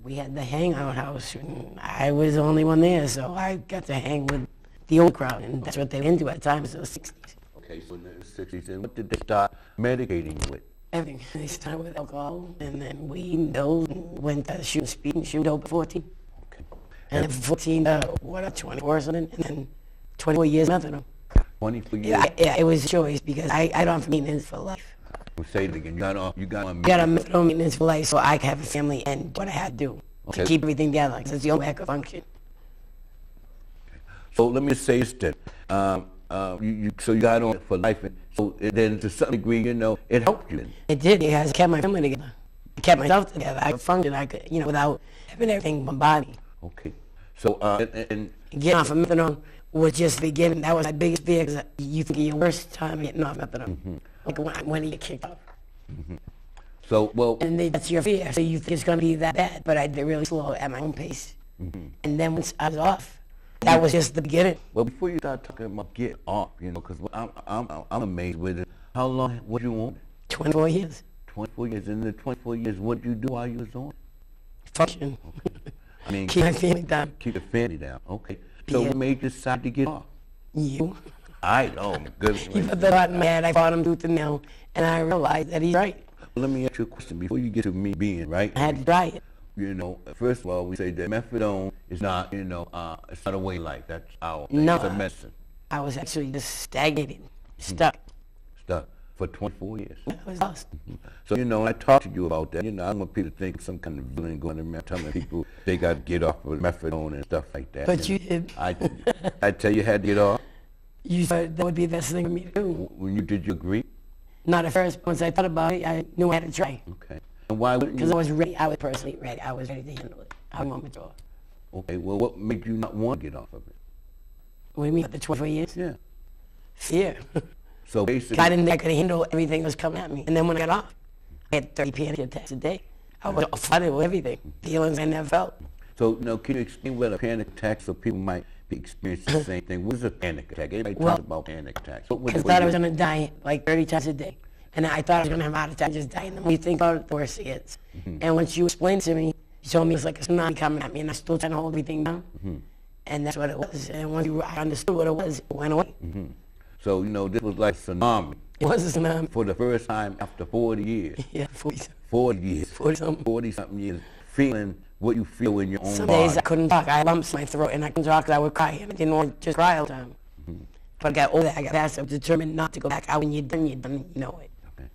we had the hangout house, and I was the only one there, so I got to hang with the old crowd, and that's what they were into at the time, so the 60s. Okay, so in the 60s, and what did they start medicating with? Everything. They started with alcohol, and then weed and pills, and went to shooting speed and shoot dope at 14. Okay. And then 14, 24 or something, and then 24 years methadone. 24 years? Yeah, it was a choice because I got on maintenance for life. We'll say it again. You got on methadone maintenance for life so I could have a family and what I had to do to keep everything together, because it's the only way I could function. Okay. So let me say this then. So you got on it for life, and so then to some degree, you know, it helped you. It did. It has kept my family together. It kept myself together. I could function. I could, without having everything bombarded. Okay. So and getting off of methadone was just the beginning. That was my biggest fear, because you think of your worst time getting off methadone, like when you get kicked off. So and that's your fear. So you think it's going to be that bad, but I did it really slow at my own pace. And then once I was off, that was just the beginning. Well, before you start talking about get off, because I'm amazed with it. How long was you on? 24 years. 24 years. In the 24 years, what did you do while you was on? Function. Okay. I mean, keep my family down. Keep the family down. Okay. So what made you decide to get off? You. I know. Good. He put the thought in my head. I fought him tooth and nail, and I realized that he's right. Let me ask you a question before you get to me being right. I had to try it. First of all, we say that methadone is not, it's not a way of life. That's our thing. No, it's a medicine. I was actually just stagnated, stuck. Stuck for 24 years. I was lost. So, when I talk to you about that, I don't want people to think some kind of villain going around telling people they got to get off of methadone and stuff like that. But you did. I tell you had to get off. You thought that would be the best thing for me to do. Did you agree? Not at first. Once I thought about it, I knew I had to try. Okay. And why wouldn't you? Because I was ready. I was personally ready. I was ready to handle it. I didn't want to withdraw. Okay. Well, what made you not want to get off of it? What do you mean? The 24 years? Yeah. Fear. So basically, I didn't think I could handle everything that was coming at me. And then when I got off, I had 30 panic attacks a day. I was flooded with everything, feelings I never felt. So, can you explain what a panic attack so people might be experiencing the same thing? What is a panic attack? Everybody talks about panic attacks. I thought I was going to die like 30 times a day. And I thought I was going to have a heart attack and just die. And then when you think about it, the worse it gets. And once you explained to me, you told me it's like a tsunami coming at me, and I'm still trying to hold everything down. And that's what it was. And once I understood what it was, it went away. So, this was like a tsunami. It was a tsunami. For the first time after 40 years. Yeah, 40. 40 years. 40-something. 40-something years. Feeling what you feel in your own Some body. days I couldn't talk. I had lumps in my throat, and I couldn't talk because I would cry. And I didn't want to just cry all the time. But I got over that. I got past it. I was determined not to go back out. When you're done, you know it. Okay.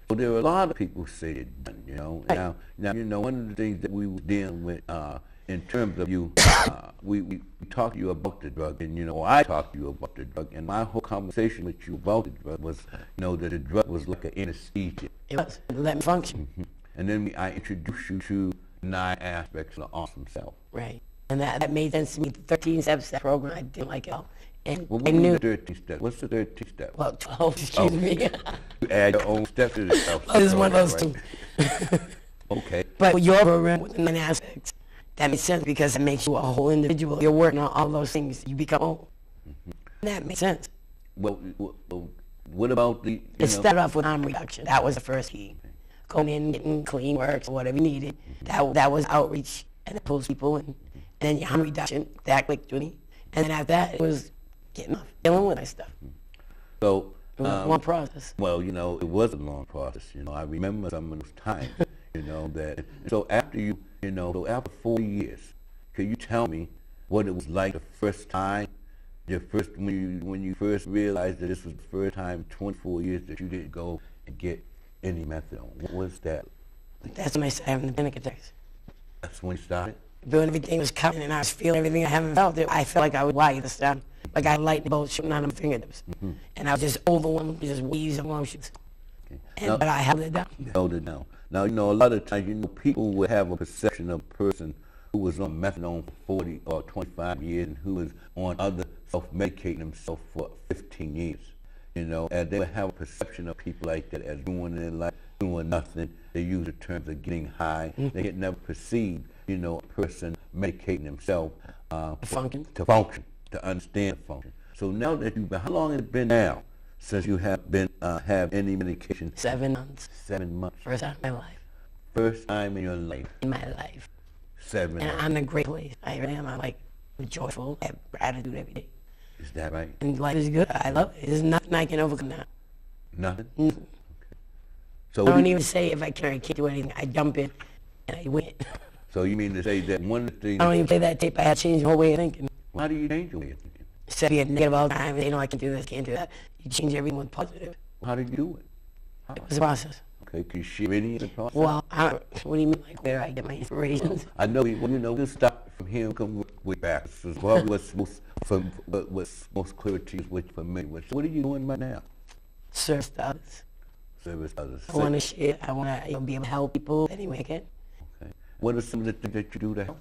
So there are a lot of people say it's done, Right. Now, one of the things that we were dealing with in terms of you, we talked to you about the drug, and, I talked to you about the drug, and my whole conversation with you about the drug was, that the drug was like an anesthesia. It was. It let me function. And then I introduced you to 9 aspects of the awesome self. Right. And that made sense to me. The 13 steps that program, I didn't like it all. And Well, I what knew. is the 13 step? What's the 13 step? Well, 12, excuse me. You add your own steps to the self. This is one of those right? two. Okay. But with your program, with the 9 aspects, that makes sense because it makes you a whole individual. You're working on all those things. You become whole. That makes sense. Well, what about the, It started off with harm reduction. That was the first key. Going in, getting clean works, whatever you needed. That was outreach, and it pulls people in. And then your harm reduction, that clicked with me. And then after that, it was getting off, dealing with my stuff. So, It was one process. well, it was a long process. I remember some of those times, that. So after so after 40 years, could you tell me what it was like the first time, when you first realized that this was the first time in 24 years that you didn't go and get any methadone? What was that? That's when I started having the panic attacks. That's when you started? When everything was coming and I was feeling everything I haven't felt. I felt like I was wired this time. Like I had lightning bolts shooting out of my fingertips. And I was just overwhelmed with just waves of emotions. Okay. But I held it down. Held it down. Now, a lot of times, people would have a perception of a person who was on methadone for 40 or 25 years and who was on other self-medicating themselves for 15 years. And they would have a perception of people like that as doing their life, doing nothing. They use the terms of getting high. They had never perceived, a person medicating themselves To function. to understand function. So now that how long has it been now since you have been have any medication? 7 months. 7 months. First time in my life. First time in your life. In my life. 7. And I'm in a great place. I really am. I'm like joyful. I have gratitude every day. Is that right? And life is good. I love it. There's nothing I can overcome now. Nothing? Nothing. So I don't even say if I can or can't do anything. I jump in and I win. So you mean to say that one thing... I don't even play that tape. I had to change the whole way of thinking. How do you change your way of thinking? Instead of being negative all the time, you know, I can do this, can't do that. You change everyone positive. How did you do it? It was a process. Okay, can you share any of the process? Well, what do you mean, like where I get my inspirations? I know, well, you know, just stop from here and come way back. So it's probably what's most clear to you, what's familiar with. So what are you doing right now? Serve to others. Service others. I want to share. I want to be able to help people any way I can. Okay. What are some of the things that you do to help?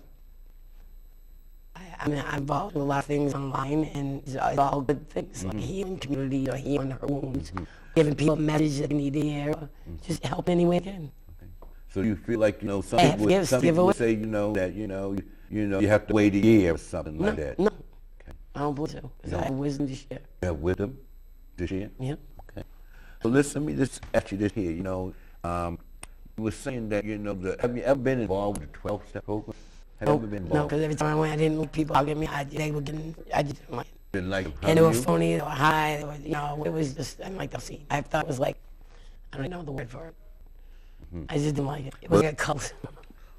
I mean, I'm involved in a lot of things online, and it's all good things, like healing community or healing her wounds, giving people a message that they need to hear, or just help any way I can. Okay. So you feel like, you know, some I people, have some gifts, give people away. say, you know, that, you have to wait a year or something like that. No, Okay. I don't believe so, because I have wisdom to share. You have wisdom to share? Yeah. Okay. So listen, let me just ask you this here, you know, you were saying that, you know, have you ever been involved with the 12-step program? Have you ever been involved? No, because every time I went, I didn't like people hugging me. They were getting, I just didn't like it. Didn't like them And they were hugging you? phony, they were high, they were, you know, it was just, I didn't like the scene. I thought it was like, I don't know the word for it. I just didn't like it. It was like a cult.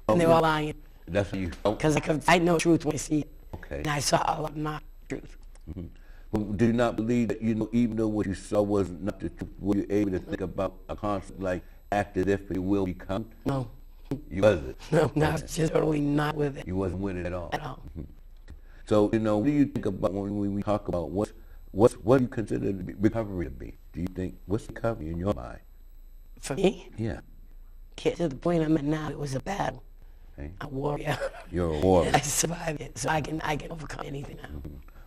And they were all lying. That's what you felt? Because I know truth when I see it. Okay. And I saw a lot of not truth. But do you not believe that, you know, even though what you saw was not the truth, were you able to think about a concept like act as if it will become? No. You wasn't? No, I was just totally not with it You wasn't with it at all? at all. So, you know, what do you think about when we talk about what do you consider recovery to be? Do you think, what's recovery in your mind? For me, Yeah. get to the point I'm at now, it was a battle. Okay. A warrior. You're a warrior. I survived it, so I can overcome anything now.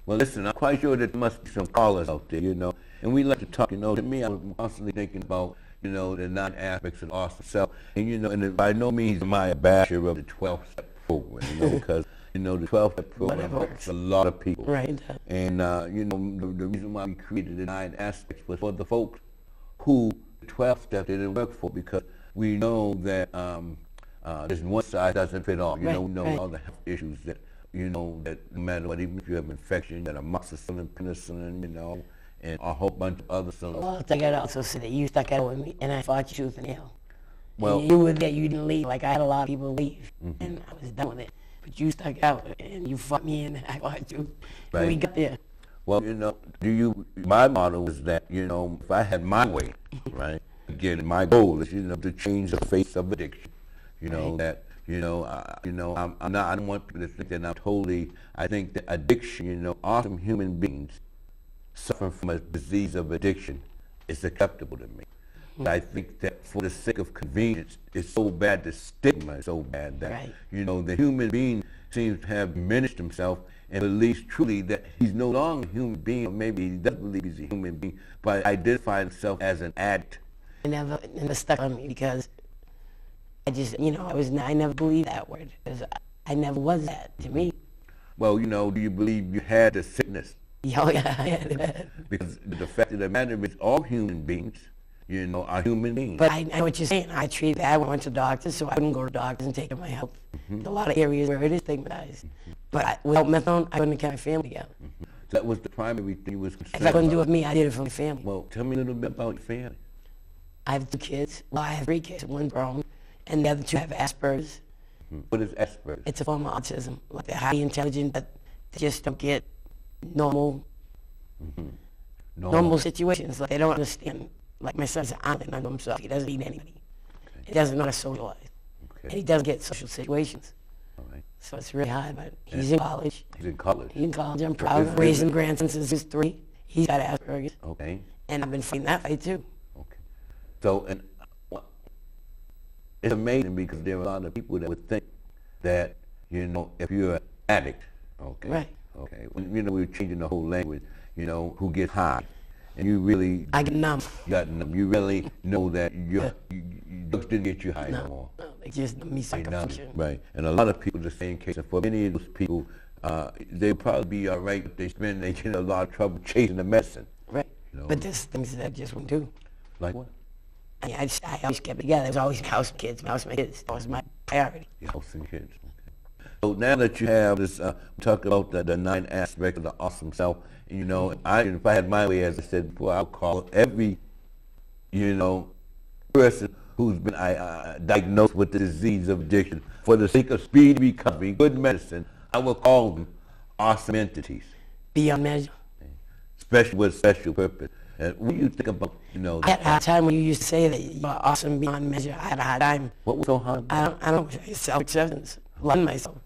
Well, listen, I'm quite sure that there must be some callers out there, you know, and we like to talk, you know, to me, I'm constantly thinking about, you know, the 9 aspects of awesome self, and, you know, and by no means am I a basher of the 12-step program, you know, because, you know, the 12-step program helps a lot of people. Right. And, you know, the reason why we created the 9 aspects was for the folks who the 12-step didn't work for, because we know that there's one size doesn't fit all. You know, we know all the health issues that, you know, that no matter what, even if you have infection, that amoxicillin, penicillin, you know, and a whole bunch of other stuff. Well, I gotta also say that you stuck out with me, and I fought you tooth and nail. Well, And you were there, you didn't leave. Like, I had a lot of people leave, and I was done with it. But you stuck out, and you fought me, and I fought you. Right. And we got there. well, you know, my motto is that, you know, if I had my way, right, again, my goal is, you know, to change the face of addiction. You know, that, you know, I don't want people to think that I'm totally, I think that addiction, you know, awesome human beings suffering from a disease of addiction is acceptable to me. But I think that for the sake of convenience, it's so bad, the stigma is so bad that, you know, the human being seems to have diminished himself and believes truly that he's no longer a human being, or maybe he doesn't believe he's a human being, but identifies himself as an addict. It never stuck on me because I just, you know, I never believed that word because I never was that to me. Well, you know, do you believe you had the sickness? Oh, yeah, I had it. Because the fact of the matter is all human beings, you know, are human beings. But I know what you're saying. I treated that. I went to doctors, so I wouldn't go to doctors and take care of my health. There's a lot of areas where it is stigmatized. But without methadone, I couldn't have kept my family together. So that was the primary thing you was concerned If I couldn't do it about. for me, I did it for my family. Well, tell me a little bit about your family. I have 2 kids. Well, I have 3 kids. One grown, and the other 2 have Asperger's. What is Asperger's? It's a form of autism. Like they're highly intelligent, but they just don't get normal situations. Like they don't understand. Like my son's an island unto himself. He doesn't need anybody. He doesn't know how to socialize. And he doesn't get social situations. All right. So it's really hard, but he's in college. He's in college. He's in college. I'm proud of him. Raising grandsons since he's 3. He's got Asperger's. Okay. And I've been fighting that fight too. Okay. So, and it's amazing because there are a lot of people that would think that, you know, if you're an addict, okay. Right. Okay. When, you know, we're changing the whole language, you know, who gets high. And you really I get numb. you really know that you drugs didn't get you high no more. No, they just me like a function. Right. And a lot of people the same case. And for many of those people, they'll probably be all right if they get in a lot of trouble chasing the medicine. Right. You know? But there's things that I just wouldn't do. Like what? I always kept it together. It was always house and kids, house and my kids. That was my priority. Your house and kids. Okay. So now that you have this, talk about the 9 aspects of the awesome self, you know, if I had my way, as I said before, I'll call every, you know, person who's been diagnosed with the disease of addiction, for the sake of speedy recovery, good medicine, I will call them awesome entities. Beyond measure. Especially with special purpose. And when you think about, you know... I had a hard time when you used to say that you're awesome beyond measure. I had a hard time. What was so hard? I don't self-acceptance, loving myself.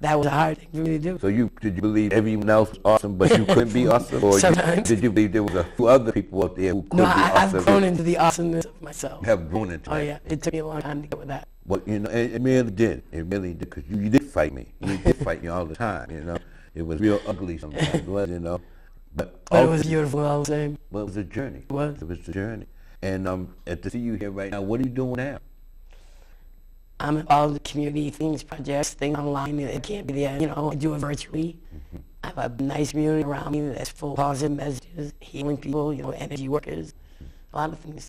That was a hard thing for me to do. So did you believe everyone else was awesome, but you couldn't be awesome? Or did you believe there was a few other people out there who could be awesome? I've grown into the awesomeness of myself. You have grown into that? Oh, yeah. It took me a long time to get with that. Well, you know, it really did. It really did, because you did fight me. You did fight me all the time, you know. It was real ugly sometimes, you know. But it was beautiful all the same. Well, it was a journey. It was. It was a journey. And to see you here right now, what are you doing now? I'm involved in community things, projects, things online. It can't be there, you know, I do it virtually. I have a nice community around me that's full of positive messages, healing people, you know, energy workers, a lot of things.